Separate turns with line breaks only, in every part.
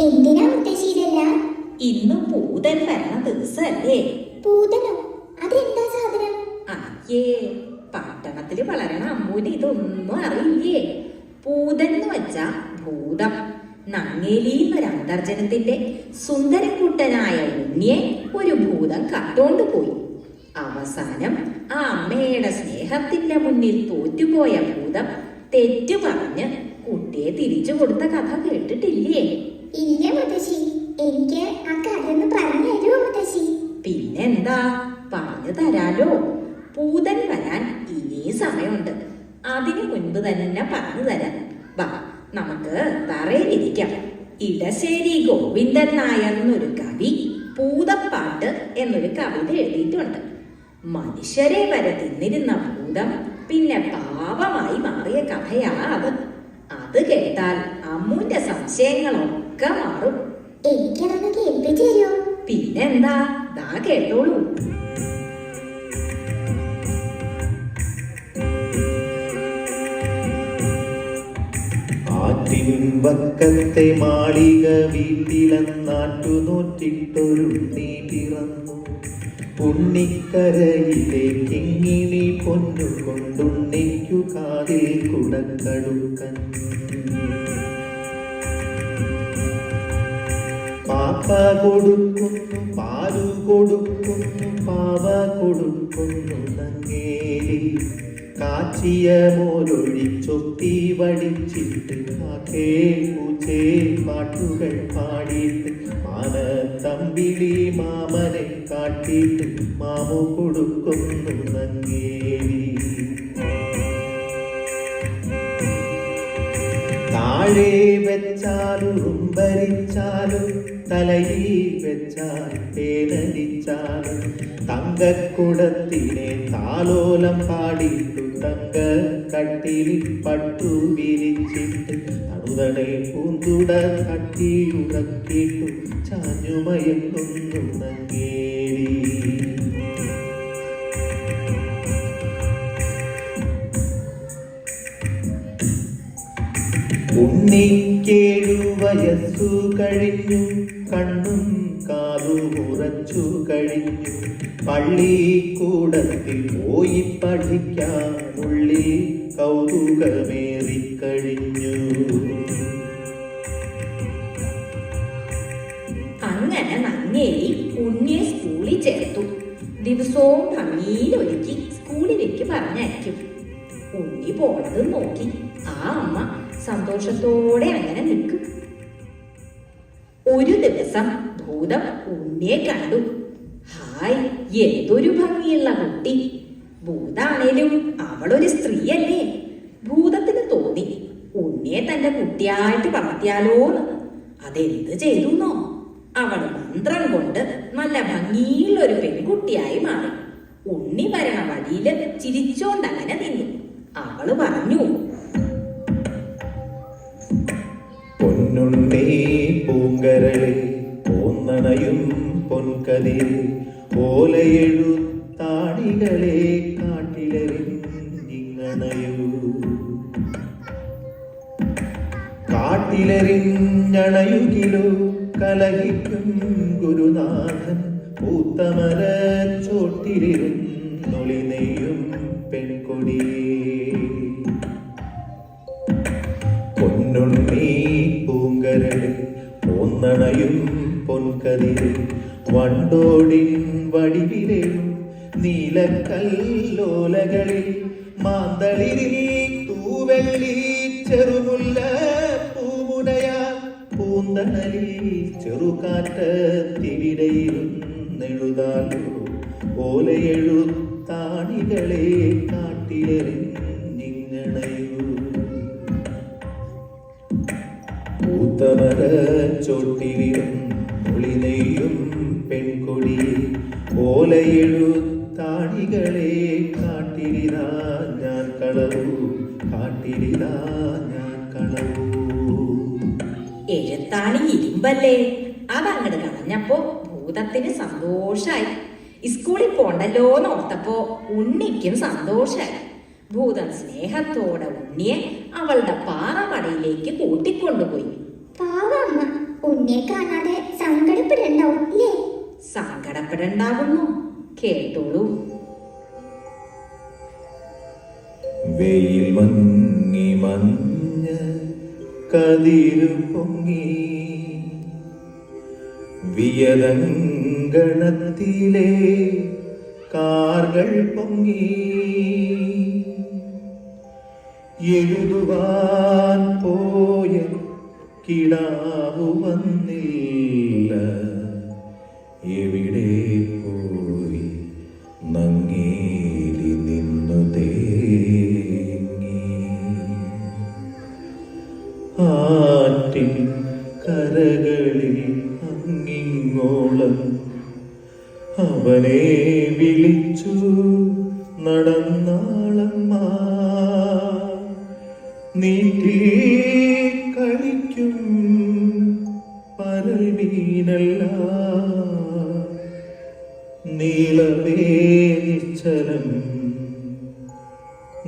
എന്തിനാ മുത്തശ്ശി ഇതെല്ലാം?
ഇന്ന് പൂതൻ വരണ ദിവസല്ലേ?
പൂതനോ? അതെന്താ സാധനം?
അയ്യേ, പട്ടണത്തില് വളരണ അമ്മൂന് ഇതൊന്നും അറിയില്ലേ. പൂതൻ എന്ന് വെച്ചാ ഭൂതം. നങ്ങേലി എന്നൊരു അന്തർജനത്തിന്റെ സുന്ദരക്കുട്ടനായ ഉണ്ണിയെ ഒരു ഭൂതം കട്ടോണ്ട് പോയി. അവസാനം ആ അമ്മയുടെ സ്നേഹത്തിന്റെ മുന്നിൽ തോറ്റുപോയ ഭൂതം തെറ്റു പറഞ്ഞ് കുട്ടിയെ തിരിച്ചു കൊടുത്ത കഥ കേട്ടിട്ടില്ലേ?
ഇല്ല മുത്തശ്ശി, എനിക്ക് ആ കഥ ഒന്ന് പറഞ്ഞു തരുമോ മുത്തശ്ശി?
പിന്നെന്താ, പറഞ്ഞു തരാലോ. പൂതൻ വരാൻ ഇനി സമയമുണ്ട്. അതിനു മുൻപ് തന്നെ പറഞ്ഞു തരാം. വാ, നമുക്ക് തറയിലിരിക്കാം. ഇടശ്ശേരി ഗോവിന്ദൻ നായർ എന്നൊരു കവി പൂതപ്പാട്ട് എന്നൊരു കവിത എഴുതിയിട്ടുണ്ട്. മനുഷ്യരെ വരെ തിന്നിരുന്ന ഭൂതം പിന്നെ പാവമായി മാറിയ കഥയാ അത്. അത് കേട്ടാൽ അമ്മൂന്റെ സംശയങ്ങളൊക്കെ മാറും.
എനിക്കതൊന്ന് കേൾപ്പിച്ചു തരുമോ?
പിന്നെന്താ, ദാ കേട്ടോളൂ.
വക്കത്തെ മാളിക വീട്ടിലെന്നാറ്റുനോറ്റിട്ടൊരു നീ പിറന്നു. ഉണ്ണിക്കരയിലെ കിങ്ങിണി പൊന്നുകൊണ്ടുണ്ണിക്കു കാതിൽ കുടക്കടുക്കൻ. പാപ്പ കൊടുക്കുന്നു, പാലു കൊടുക്കുന്നു, പാവ കൊടുക്കുന്നു നങ്ങേലി. കാച്ചിയ മോരൊഴിച്ചൊത്തി വടിച്ചിട്ട് കാക്കേ പൂച്ചേ പാട്ടുകൾ പാടിയിട്ട് മാനത്തമ്പിളി മാമനെ കാട്ടിയിട്ട് മാമു കൊടുക്കുന്നു നങ്ങേലി. താഴെ വെച്ചാലും ഉമ്പരിച്ചാലും തലയിൽ വെച്ചാൽ പേനരിച്ചാലും തങ്കക്കുടത്തിനെ താലോലം പാടിയിട്ടു തങ്ക കട്ടിലിൽ പട്ടു വിരിച്ചിട്ട് തണുതണെ പൂന്തുട കട്ടിയുറക്കിയിട്ടു ചാഞ്ഞുമയങ്ങുന്നു നങ്ങേലി. ഉണ്ണിക്കേഴു വയസ്സു കഴിഞ്ഞു, കണ്ണും കാതും ഉറച്ചു കഴിഞ്ഞു. പള്ളിക്കൂടത്തിൽ പോയി പഠിക്കാൻ ഉള്ളിൽ കൗതുകമേറിക്കഴിഞ്ഞു.
അങ്ങനെ നങ്ങേലി ഉണ്ണിയെ സ്കൂളിൽ ചേർത്തു. ദിവസവും ഭംഗിയിലൊരുക്കി സ്കൂളിലേക്ക് പറഞ്ഞയക്കും. ഉണ്ണി പോണത് നോക്കി ആ അമ്മ സന്തോഷത്തോടെ അങ്ങനെ നിൽക്കും. ഒരു ദിവസം ഭൂതം ഉണ്ണിയെ കണ്ടു. ഹായ്, എന്തൊരു ഭംഗിയുള്ള കുട്ടി. ഭൂതാണേലും അവളൊരു സ്ത്രീയല്ലേ. ഭൂതത്തിന് തോന്നി ഉണ്ണിയെ തന്റെ കുട്ടിയായിട്ട് വളർത്തിയാലോന്ന്. അതെന്ത് ചെയ്തുന്നോ, അവൾ മന്ത്രം കൊണ്ട് നല്ല ഭംഗിയുള്ള ഒരു പെൺകുട്ടിയായി മാറി. ഉണ്ണി വരണ വഴിയില് ചിരിച്ചോണ്ടങ്ങനെ നിന്നു. അവള് പറഞ്ഞു,
പൊന്നുണ്ണി പൂങ്കരളെ പോന്നണയും പൊൻകതിരെ ഓലയെഴുത്താണികളെ കാട്ടിലെറിഞ്ഞിങ്ങണയൂ. കാട്ടിലെറിഞ്ഞണയുകിലോ കലഹിക്കും ഗുരുനാഥൻ പൂത്തമര ചോട്ടിലിരുന്നൊളി നെയ്യും പെൺകൊടിയേ. പൊന്നുണ്ണി പൂങ്കരളെ പോന്നണയും പൊൻകതിരെ വണ്ടോടിൻ വടിവിലും നീലക്കല്ലോലകളിൽ മാന്തളിരിൽ തൂവെള്ളി ചെറുമുല്ല പൂമുനയാ പൂന്തണലിൽ ചെറുകാറ്റത്തിവിടയിരുന്നെഴുതാലോ ഓലയെഴുത്താണികളെ കാട്ടിലെറിഞ്ഞിങ്ങണയൂ. പൂത്തമര ചോട്ടിലും ഒളിനെയ്യും പെൺകൊടിയെ ഓലയെഴുത്താണികളെ കാട്ടിരിതാ ഞാൻ കളവൂ, കാട്ടിരിതാ ഞാൻ കളവൂ.
എഴുത്താണി ഇരുമ്പല്ലേ. അതങ്ങട് കളഞ്ഞപ്പോ ഭൂതത്തിന് സന്തോഷായി. സ്കൂളിൽ പോണ്ടല്ലോ എന്നോർത്തപ്പോ ഉണ്ണിക്കും സന്തോഷായി. ഭൂതൻ സ്നേഹത്തോടെ ഉണ്ണിയെ അവളുടെ പാറമടയിലേക്ക് കൂട്ടിക്കൊണ്ടുപോയി.
പാവമ്മ, ഉണ്ണി ഉണ്ണിയെ കാണാതെ സങ്കടപ്പെടണ്ടാവും അല്ലേ?
സങ്കടപ്പെടണ്ടാവുന്നു. കേട്ടോളൂ.
വെയിൽ മങ്ങി മഞ്ഞ കതിരു പൊങ്ങി വിയതങ്കണത്തിലെ കാർകൾ പൊങ്ങി എഴുതുവാൻ പോയ കിടാവു വന്നില്ല. എവിടെ പോയി നങ്ങേലി നിന്നു തേങ്ങി. ആറ്റിൻ കരകളിൽ അങ്ങിങ്ങോളം അവനെ വിളിച്ചു നടന്നാളമ്മ. നീട്ടി കളിക്കും പരൽ മീനല്ല, നീളമേ നിശ്ചലം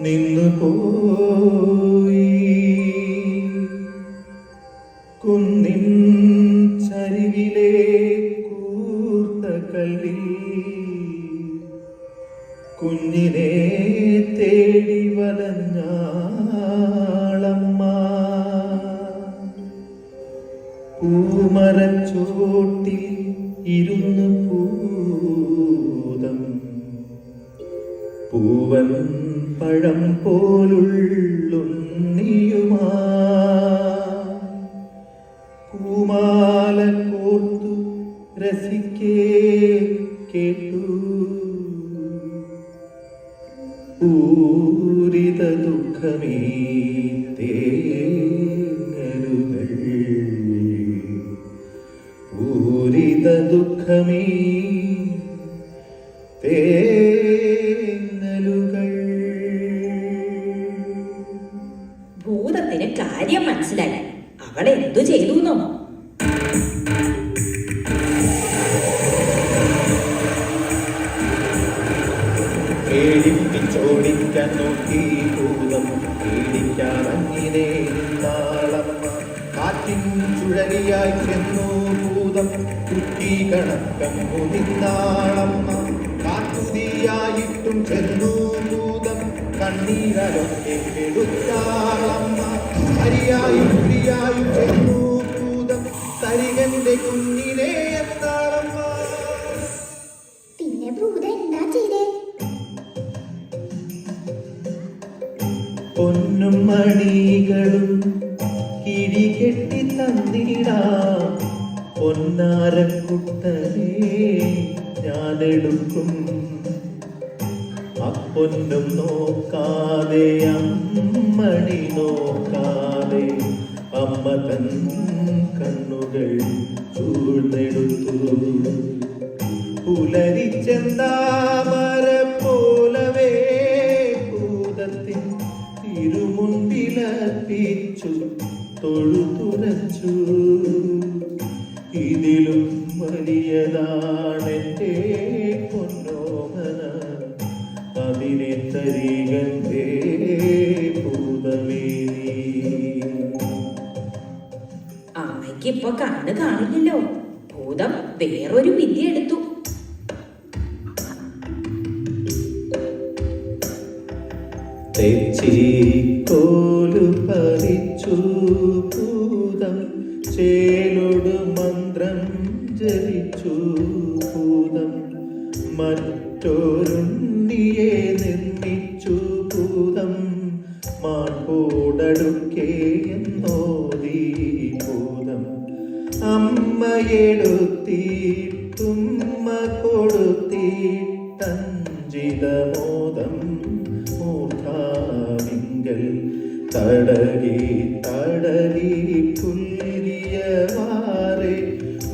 നിന്നു പോയി. കുന്നിൻ ചരിവിലെ കൂർത്ത കല്ലിൽ കുഞ്ഞിനെ തേടി വലഞ്ഞാളമ്മ. പൂമരച്ചോട്ടിൽ ഇരുന്ന് പൂതം പൂവൻ പഴം പോലുള്ളുണ്ണിയുമാ പൂമാല കോർത്തു രസിക്കേ കേട്ടു. പൂരിത ദുഃഖമേ തേങ്ങലുകൾ, പൂരിത ദുഃഖമേ തേങ്ങലുകൾ.
ഭൂതത്തിന് കാര്യം മനസ്സിലായി. അവൾ എന്തു ചെയ്തുന്നോ?
പേടിപ്പിച്ചോടിക്കാൻ നോക്കി ഭൂതം, പേടിക്കാറങ്ങിനെ നിന്നാളമ്മ. കാറ്റിൻ ചുഴലിയായി ചെന്നു ഭൂതം, കുറ്റി കണക്കം മുതിർന്നാളമ്മ. കാട്ടുതീയായിട്ടും ചെന്നു ഭൂതം, കണ്ണീരൊക്കെ എടുത്താളമ്മ. ഹരിയായും പ്രിയായും ചെന്നു ഭൂതം, തരികന്റെ കുഞ്ഞിനെ എന്നാളമ്മ.
പിന്നെ ഭൂതം എന്താ ചെയ്തേ?
പൊന്നും മണികളും കിഴികെട്ടി തന്നിടാം, പൊന്നാരക്കുട്ടനെ ഞാനെടുക്കും. അപ്പൊന്നും നോക്കാതെ അമ്മണി നോക്കാതെ അമ്മ തൻ കണ്ണുകൾ ചൂഴ്ന്നെടുത്തു. പുലരിച്ചെന്താമര പോലവേ ഭൂതത്തിൻ തിരുമുൻപിലർപ്പിച്ചു തൊഴുതുരച്ചു. ഇതിലും വലിയതാണെന്റെ പൊന്നോമന, അതിനെ തരികേ ഭൂതമേ നീ.
അമ്മയ്ക്കിപ്പൊ കണ്ണ് കാണില്ലല്ലോ. ഭൂതം വേറൊരു വിദ്യ എടുത്തു.
തെച്ചിക്കോലു പറിച്ചു ഭൂതം, ചേലൊടു മന്ത്രം ജപിച്ചു ഭൂതം. മറ്റൊരുണ്ണിയെ നിർമ്മിച്ചു ഭൂതം, മാർപ്പോടടുക്കേ എന്നോദീ ഭൂതം. അമ്മയെടുത്തിട്ടുമ്മ കൊടുത്തിട്ടഞ്ചിതമോദം മൂർധാവിങ്കൽ തടകി തടകി പുല്ലിയവാറെ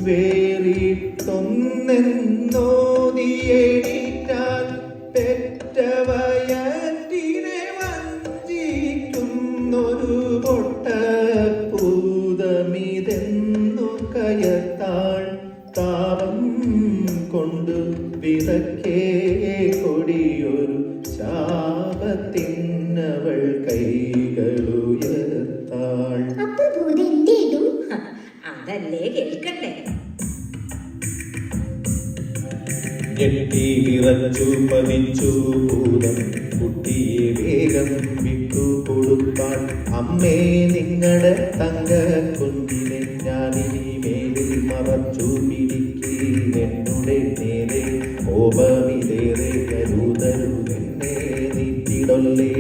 വേറിട്ടൊന്നെന്നോദിയേറ്റാൽ പെറ്റവയറ്റിനെ വഞ്ചിക്കുന്നൊരു പൊട്ടപ്പൂതമിതെന്നു കയത്താൾ താപം കൊണ്ട് വിതക്കേ കൊടിയൊരു ശാപത്തിനവൾ കൈകളുയർത്താൾ.
അപ്പൊ ഭൂതം എന്ത് ചെയ്തു?
അതല്ലേ കേൾക്കുന്നത്.
ഞെട്ടി വിറച്ചു പതിച്ചു ഭൂതം കുട്ടിയെ വേഗം വിട്ടുകൊടുത്താൻ. അമ്മേ നിങ്ങളുടെ തങ്ക കുഞ്ഞിനെ ഞാനിനി മേലിൽ മറച്ചു പിടിക്കേ. എന്നുടെ നേരെ കോപമിതേറെ കരുതരുതെന്നെ നീട്ടിടൊല്ലേ.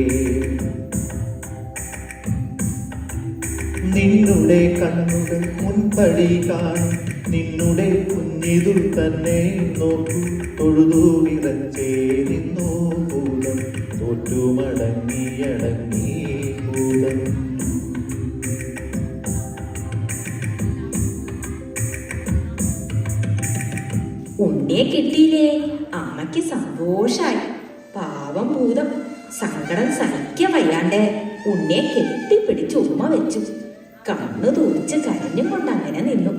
നിന്നുടെ കണ്ണുകൾ മുൻപടി കാണും നിന്നുടെ കുഞ്ഞിതു തന്നെ നോക്കൂ. തൊഴുതു വിറച്ചേ നിന്നു ഭൂതം തോറ്റു മടങ്ങിയടങ്ങി ഭൂതം.
ഉണ്ണിയെ കിട്ടിയില്ലേ? അമ്മയ്ക്ക് സന്തോഷായി. പാവം ഭൂതം സങ്കടം സഹിക്കാൻ വയ്യാണ്ട് ഉണ്ണിയെ കെട്ടിപ്പിടിച്ച് ഉമ്മ വെച്ചു. കണ്ണു തൂച്ച് കരഞ്ഞും കൊണ്ട് അങ്ങനെ നിന്നു.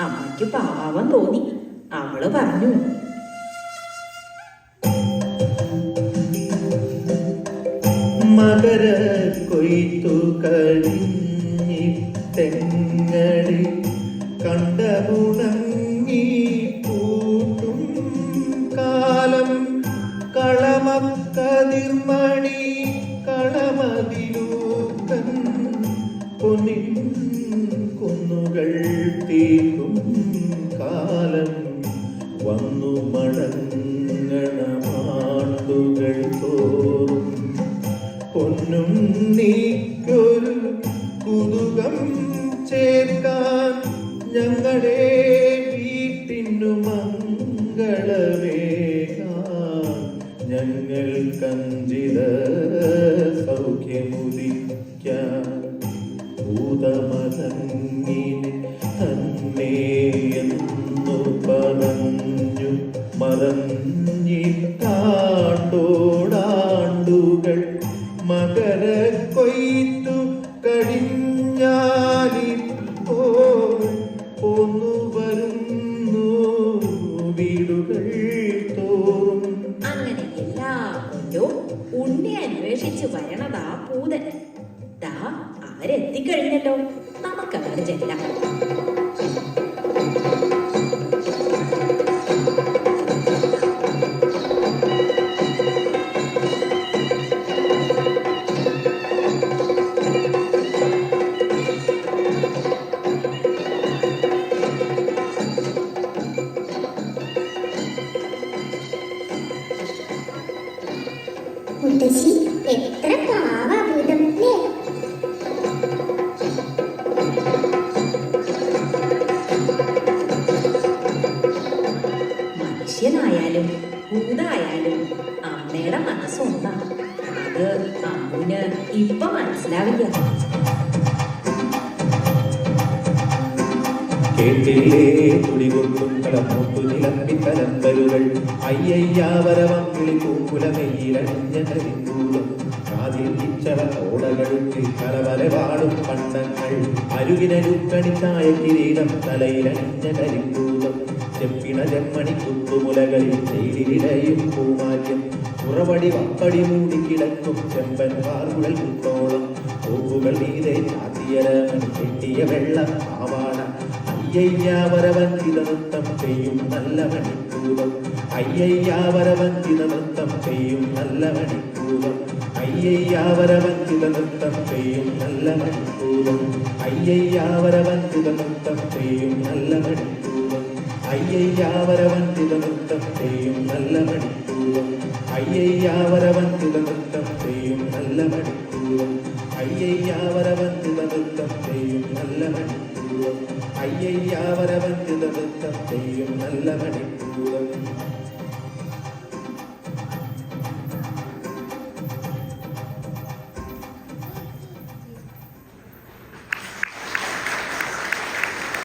അമ്മയ്ക്ക് പാവം തോന്നി. അവള് പറഞ്ഞു,
മകര കൊയ്ത്തു കഴിഞ്ഞിട്ടെങ്ങടി കണ്ടമുണങ്ങി കൂട്ടും കാലം. കളമക്കതിർമണി കളമതിലൂക്കൻ പൊന്നിൻ കുന്നുകൾ തീർക്കും കാലം. വന്നു മടങ്ങണമാണ്ടുകൾ തോറും പൊന്നും നീക്കൊരു കുതുകം ചേർക്കാൻ. ഞങ്ങളുടെ വീട്ടിനു മംഗളവേകാൻ ഞങ്ങൾ കഞ്ചിത സൗഖ്യമുദിക്കാൻ. ഭൂതമതങ്ങിനെ തന്നെ എന്നു പറഞ്ഞു മറഞ്ഞിട്ടാണ്ടോടാണ്ടുകൾ. മകര കൊയ്ത്തു കഴിഞ്ഞാലിപ്പോൾ പോന്നു വരുന്നു വീടുകൾ തോറും.
അങ്ങനെ എല്ലാവരും ഉണ്ണി അന്വേഷിച്ച് വരണതാ പൂതൻ. ദാ അവരെത്തിക്കഴിഞ്ഞല്ലോ. നമുക്കവര് ചെല്ലാം.
മുത്തശ്ശി എത്ര പാവാ ഭൂതം അല്ലേ?
മനുഷ്യനായാലും ഭൂതായാലും അമ്മയുടെ മനസ്സൊന്നാ. അത് അമ്മുന് ഇപ്പൊ മനസ്സിലാവില്ല.
കേട്ടില്ലേ തുടികൊട്ടും കളമൂട്ടു നിലമ്പി കലമ്പലുകൾ. അയ്യയ്യാവരവം വിളിപ്പൂക്കുലമെയ്യിലണിഞ്ഞ കരിമ്പൂതം. കാതിൽ ഇച്ചള ഓടകടുക്കിൽ കലവലപാടും പണ്ടങ്ങൾ. അരുകിനരുക്കണിച്ചായ കിരീടം തലയിലണിഞ്ഞ കരിമ്പൂതം. ചെപ്പിണ ചെമ്മണി കുത്തുമുലകളിൽ ചെയ്തിരിടയും പൂമാല്യം. പുറവടി വപ്പടി മൂടിക്കിടക്കും ചെമ്പൻ വാർകുഴൽ കുത്തോളം. പൂക്കുകൾ നീതെ ചാത്തിയരമൻ കെട്ടിയ വെള്ള പാവാട. അയ്യയ്യാവരവഞ്ചിത നൃത്തം ചെയ്യും നല്ല മണിക്കൂതം. അയ്യയ്യാവരവഞ്ചിത നൃത്തം ചെയ്യും നല്ല മണിക്കൂതം. അയ്യയ്യാവരവഞ്ചിത നൃത്തം ചെയ്യും നല്ല മണിക്കൂതം. അയ്യയ്യാവരവഞ്ചിത നൃത്തം ചെയ്യും നല്ല മണിക്കൂതം. അയ്യയ്യാവരവഞ്ചിത നൃത്തം ചെയ്യും നല്ല മണിക്കൂതം. അയ്യയ്യാവരവഞ്ചിത നൃത്തം ചെയ്യും നല്ല മണിക്കൂതം. അയ്യയ്യാവരവഞ്ചിത നൃത്തം ചെയ്യും നല്ല മണിക്കൂതം. അയ്യയ്യാവരവഞ്ചിത നൃത്തം ചെയ്യും നല്ല മണിക്കൂതം.